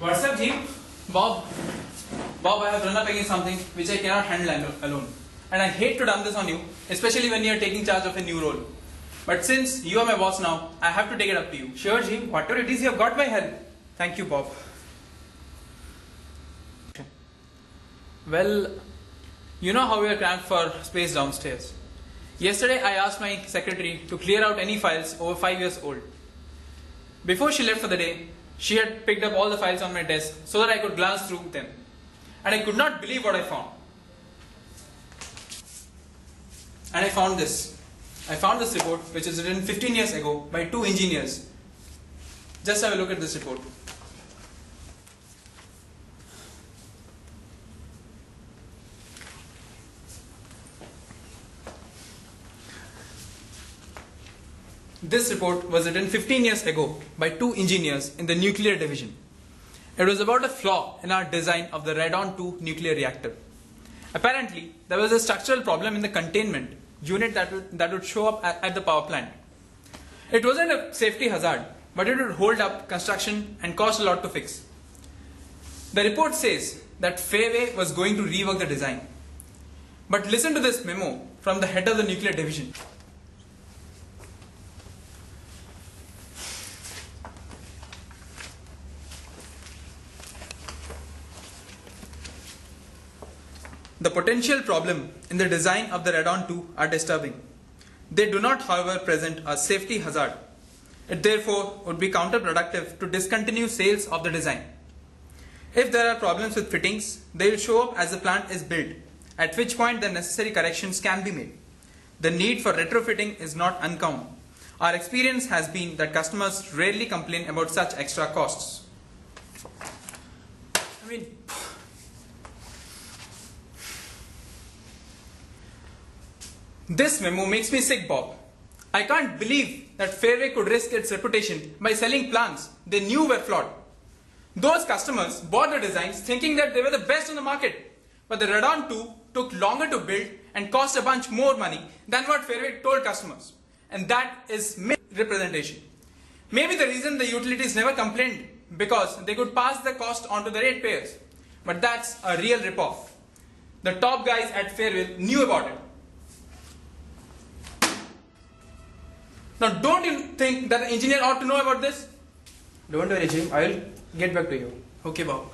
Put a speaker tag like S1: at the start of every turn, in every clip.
S1: What's up, Jeep? Bob, I have run up against something which I cannot handle alone. And I hate to dump this on you, especially when you are taking charge of a new role. But since you are my boss now, I have to take it up to you.
S2: Sure, Jim. Whatever it is, you have got my help.
S1: Thank you, Bob. Well, you know how we are cramped for space downstairs. Yesterday, I asked my secretary to clear out any files over 5 years old. Before she left for the day, she had picked up all the files on my desk so that I could glance through them. And I could not believe what I found. And I found this. I found this report which was written 15 years ago by 2 engineers. Just have a look at this report. This report was written 15 years ago by 2 engineers in the nuclear division. It was about a flaw in our design of the Radon-2 nuclear reactor. Apparently, there was a structural problem in the containment unit that would show up at the power plant. It wasn't a safety hazard, but it would hold up construction and cost a lot to fix. The report says that Fairway was going to rework the design. But listen to this memo from the head of the nuclear division. The potential problem in the design of the Radon-2 are disturbing. They do not, however, present a safety hazard. It therefore would be counterproductive to discontinue sales of the design. If there are problems with fittings, they will show up as the plant is built, at which point the necessary corrections can be made. The need for retrofitting is not uncommon. Our experience has been that customers rarely complain about such extra costs. This memo makes me sick, Bob. I can't believe that Fairway could risk its reputation by selling plants they knew were flawed. Those customers bought the designs thinking that they were the best on the market, but the Radon-2 took longer to build and cost a bunch more money than what Fairway told customers. And that is misrepresentation. Maybe the reason the utilities never complained because they could pass the cost on to the ratepayers. But that's a real ripoff. The top guys at Fairway knew about it. Now, don't you think that the engineer ought to know about this?
S2: Don't worry, Jim. I will get back to you.
S1: Okay, Bob.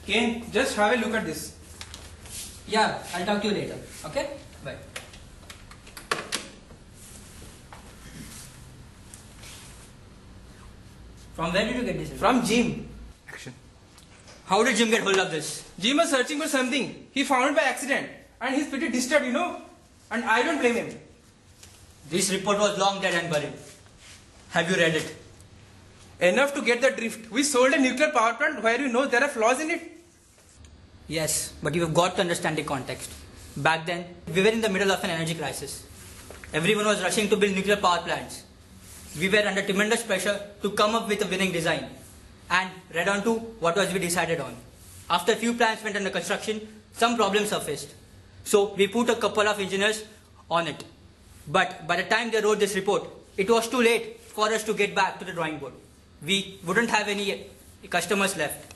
S2: Kane, just have a look at this.
S3: Yeah, I'll talk to you later. Okay? Bye. From where did you get this?
S2: From Jim.
S1: Action.
S3: How did Jim get hold of this?
S2: Jim was searching for something. He found it by accident. And he's pretty disturbed, you know. And I don't blame him.
S3: This report was long dead and buried. Have you read it?
S2: Enough to get the drift. We sold a nuclear power plant where you know there are flaws in it.
S3: Yes, but you have got to understand the context. Back then, we were in the middle of an energy crisis. Everyone was rushing to build nuclear power plants. We were under tremendous pressure to come up with a winning design. And Radon-2, what was we decided on? After a few plants went under construction, some problems surfaced. So we put a couple of engineers on it. But by the time they wrote this report, it was too late for us to get back to the drawing board. We wouldn't have any customers left.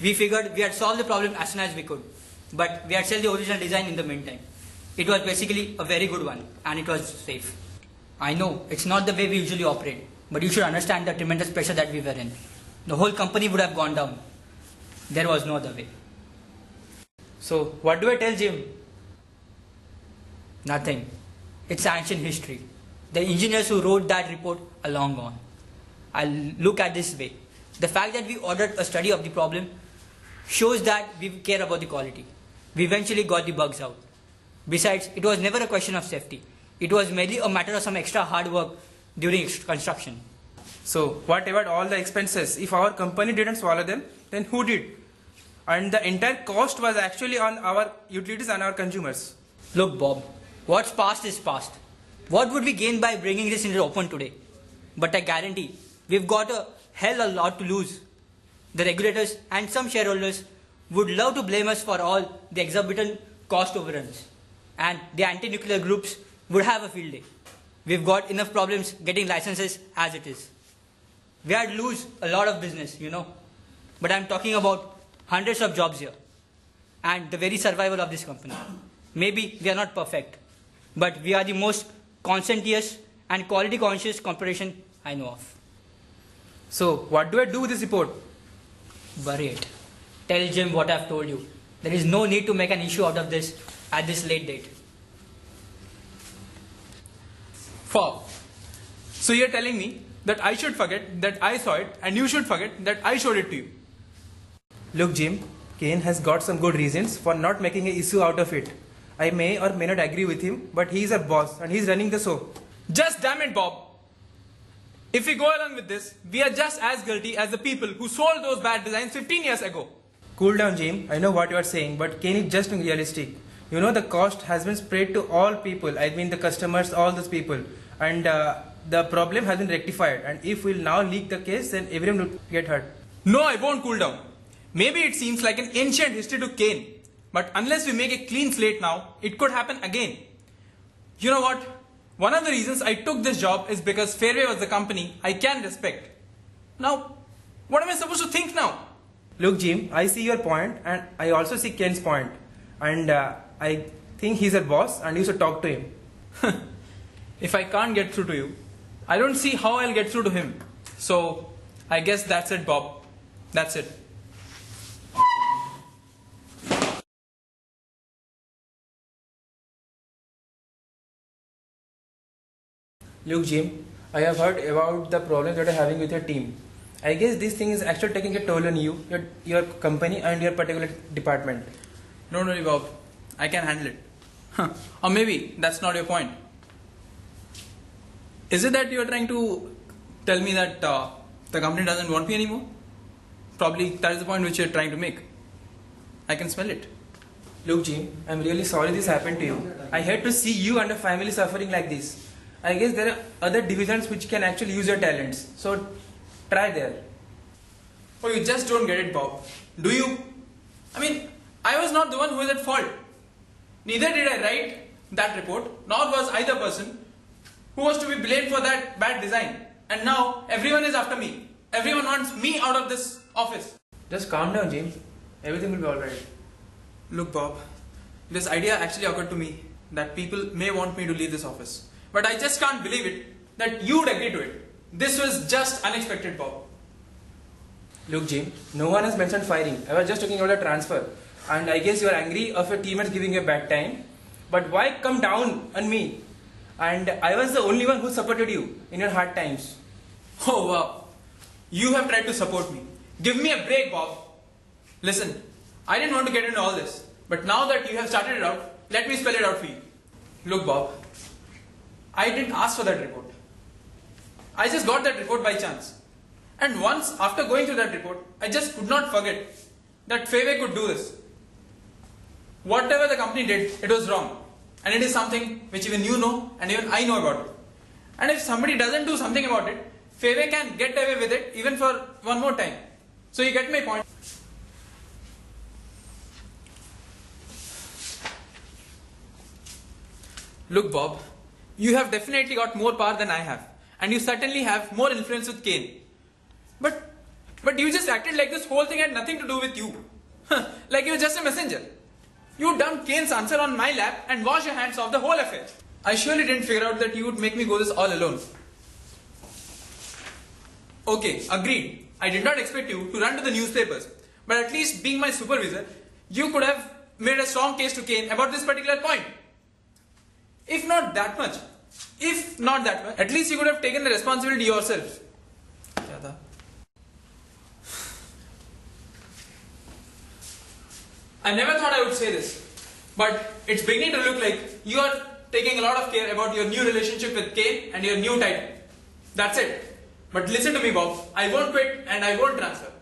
S3: We figured we had solved the problem as soon as we could. But we had sold the original design in the meantime. It was basically a very good one and it was safe. I know it's not the way we usually operate, but you should understand the tremendous pressure that we were in. The whole company would have gone down. There was no other way.
S2: So, what do I tell Jim?
S3: Nothing. It's ancient history. The engineers who wrote that report are long gone. I'll look at this way. The fact that we ordered a study of the problem shows that we care about the quality. We eventually got the bugs out. Besides, it was never a question of safety. It was merely a matter of some extra hard work during construction.
S2: So, what about all the expenses? If our company didn't swallow them, then who did? And the entire cost was actually on our utilities and our consumers.
S3: Look, Bob, what's past is past. What would we gain by bringing this into the open today? But I guarantee, we've got a hell of a lot to lose. The regulators and some shareholders would love to blame us for all the exorbitant cost overruns. And the anti-nuclear groups would have a field day. We've got enough problems getting licenses as it is. We had lose a lot of business, But I'm talking about hundreds of jobs here and the very survival of this company. Maybe we are not perfect, but we are the most conscientious and quality conscious corporation I know of.
S2: So, what do I do with this report?
S3: Bury it. Tell Jim what I've told you. There is no need to make an issue out of this at this late date.
S1: 4. So you're telling me that I should forget that I saw it and you should forget that I showed it to you.
S2: Look, Jim, Kane has got some good reasons for not making an issue out of it. I may or may not agree with him, but he is a boss and he is running the show.
S1: Just damn it, Bob. If we go along with this, we are just as guilty as the people who sold those bad designs 15 years ago.
S2: Cool down, Jim. I know what you are saying, but Kane is just being realistic. The cost has been spread to all people. I mean the customers, all those people. And the problem has been rectified. And if we'll now leak the case, then everyone will get hurt.
S1: No, I won't cool down. Maybe it seems like an ancient history to Kane. But unless we make a clean slate now, it could happen again. You know what? One of the reasons I took this job is because Fairway was the company I can respect. Now, what am I supposed to think now?
S2: Look, Jim, I see your point and I also see Ken's point. And I think he's a boss and you should talk to him.
S1: If I can't get through to you, I don't see how I'll get through to him. So, I guess that's it, Bob. That's it.
S2: Look, Jim, I have heard about the problems that you're having with your team. I guess this thing is actually taking a toll on you, your company and your particular department.
S1: Don't worry, Bob. I can handle it. Or maybe that's not your point. Is it that you're trying to tell me that the company doesn't want me anymore? Probably that is the point which you're trying to make. I can smell it.
S2: Look, Jim, I'm really sorry this happened to you. I hate to see you and your family suffering like this. I guess there are other divisions which can actually use your talents. So try there.
S1: Oh, you just don't get it, Bob. Do you? I mean, I was not the one who was at fault. Neither did I write that report, nor was I the person who was to be blamed for that bad design. And now everyone is after me. Everyone wants me out of this office.
S2: Just calm down, Jim. Everything will be alright.
S1: Look, Bob, this idea actually occurred to me that people may want me to leave this office. But I just can't believe it that you would agree to it. This was just unexpected, Bob.
S2: Look, Jim, no one has mentioned firing. I was just talking about a transfer. And I guess you are angry of your teammates giving you a bad time. But why come down on me? And I was the only one who supported you in your hard times.
S1: Oh, wow. You have tried to support me. Give me a break, Bob. Listen, I didn't want to get into all this. But now that you have started it out, let me spell it out for you. Look, Bob, I didn't ask for that report. I just got that report by chance. And once after going through that report, I just could not forget that Fairway could do this. Whatever the company did, it was wrong. And it is something which even you know and even I know about it. And if somebody doesn't do something about it, Fairway can get away with it even for one more time. So you get my point. Look, Bob, you have definitely got more power than I have. And you certainly have more influence with Kane. But you just acted like this whole thing had nothing to do with you. Like you were just a messenger. You dumped Kane's answer on my lap and washed your hands off the whole affair. I surely didn't figure out that you would make me go this all alone. Okay, agreed. I did not expect you to run to the newspapers. But at least being my supervisor, you could have made a strong case to Kane about this particular point. If not that much, at least you could have taken the responsibility yourself. I never thought I would say this, but it's beginning to look like you are taking a lot of care about your new relationship with Kane and your new title. That's it. But listen to me, Bob. I won't quit and I won't transfer.